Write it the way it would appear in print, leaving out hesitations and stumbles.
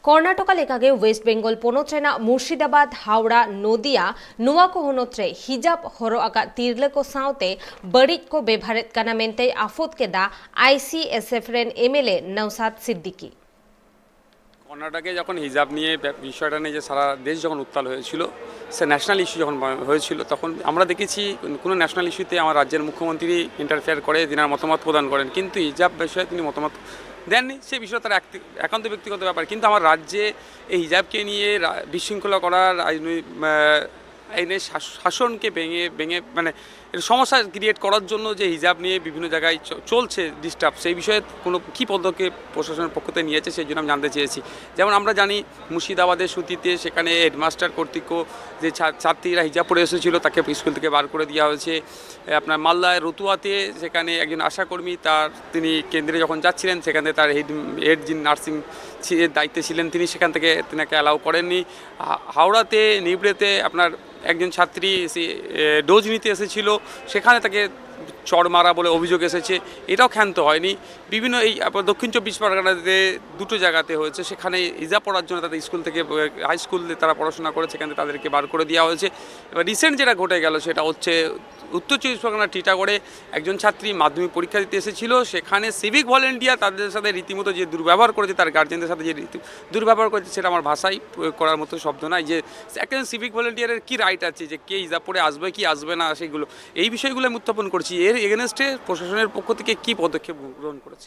Karnataka লেকাಗೆ West Bengal ಪೊನೊತ್ರೆನ Murshidabad ಹಾವড়ಾ ನದಿಯಾ ನುವಾಕೊ ಹೊನೊತ್ರೆ ಹಿಜಾಬ್ ಹೊರಆಗ ತೀರ್ಲೆಕೊ ಸಾউತೆ ಬಡಿಟ್ ಕೊ ಬೆಭಾರೆತ್ ಕಾনা ಮೆಂತೆ আফত কেদা আইসিএসএফ রেন এমএলএ নওসাদ সিদ্দিকী। কর্ণাটকে যখন হিজাব নিয়ে বিষয়টা নিয়ে যে সারা দেশ যখন উত্তাল হয়েছিল, সে ন্যাশনাল ইস্যু যখন হয়েছিল, তখন আমরা দেখেছি কোনো ন্যাশনাল ইস্যুতে আমার রাজ্যের মুখ্যমন্ত্রী ইন্টারফেয়ার করে তিনার মতামত প্রদান করেন, কিন্তু হিজাব বিষয়ে তিনি মতামত দেননি। সেই বিষয়ে তার একান্ত ব্যক্তিগত ব্যাপার। কিন্তু আমার রাজ্যে এই হিজাবকে নিয়ে বিশৃঙ্খলা করার আইনের শাসনকে ভেঙে মানে সমস্যা ক্রিয়েট করার জন্য যে হিজাব নিয়ে বিভিন্ন জায়গায় চলছে ডিস্টার্ব, সেই বিষয়ে কোনো কী পদক্ষেপ প্রশাসনের পক্ষ থেকে নিয়েছে সেই জন্য আমি জানতে চেয়েছি। যেমন আমরা জানি মুর্শিদাবাদের সুতিতে সেখানে হেডমাস্টার কর্তৃক যে ছাত্রীরা হিজাব পরে এসেছিলো তাকে স্কুল থেকে বার করে দেওয়া হয়েছে। আপনার মালদায় রতুয়াতে সেখানে একজন আশাকর্মী তিনি কেন্দ্রে যখন যাচ্ছিলেন সেখানে তার হেড যিনি নার্সিং দায়িত্বে ছিলেন তিনি সেখান থেকে তিনাকে অ্যালাউ করেননি। হাওড়াতে নিবড়েতে আপনার একজন ছাত্রী ডোজ নিতে এসেছিল, সেখানে তাকে চড় মারা বলে অভিযোগ এসেছে, এটাও ক্ষান্ত হয়নি। বিভিন্ন এই দক্ষিণ চব্বিশ পরগনাতে দুটো জায়গাতে হয়েছে, সেখানে হিজাব পড়ার জন্য তাদের স্কুল থেকে হাই স্কুলে তারা পড়াশোনা করে সেখানে তাদেরকে বার করে দেওয়া হয়েছে। এবার রিসেন্ট যেটা ঘটে গেল সেটা হচ্ছে উত্তর চব্বিশ পরগনার টিটাগড়ে একজন ছাত্রী মাধ্যমিক পরীক্ষা দিতে এসেছিল, সেখানে সিভিক ভলেন্টিয়ার তাদের সাথে রীতিমতো যে দুর্ব্যবহার করেছে, তার গার্জেনদের সাথে যে দুর্ব্যবহার করেছে, সেটা আমার ভাষায় প্রয়োগ করার মতো শব্দ নয়। যে একজন সিভিক ভলেন্টিয়ারের কী রাইট আছে যে কে হিজাব পরে আসবে কি আসবে না, সেগুলো এই বিষয়গুলো আমি উত্থাপন করছি। এর এগেনস্টে প্রশাসনের পক্ষ থেকে কী পদক্ষেপ গ্রহণ করেছে।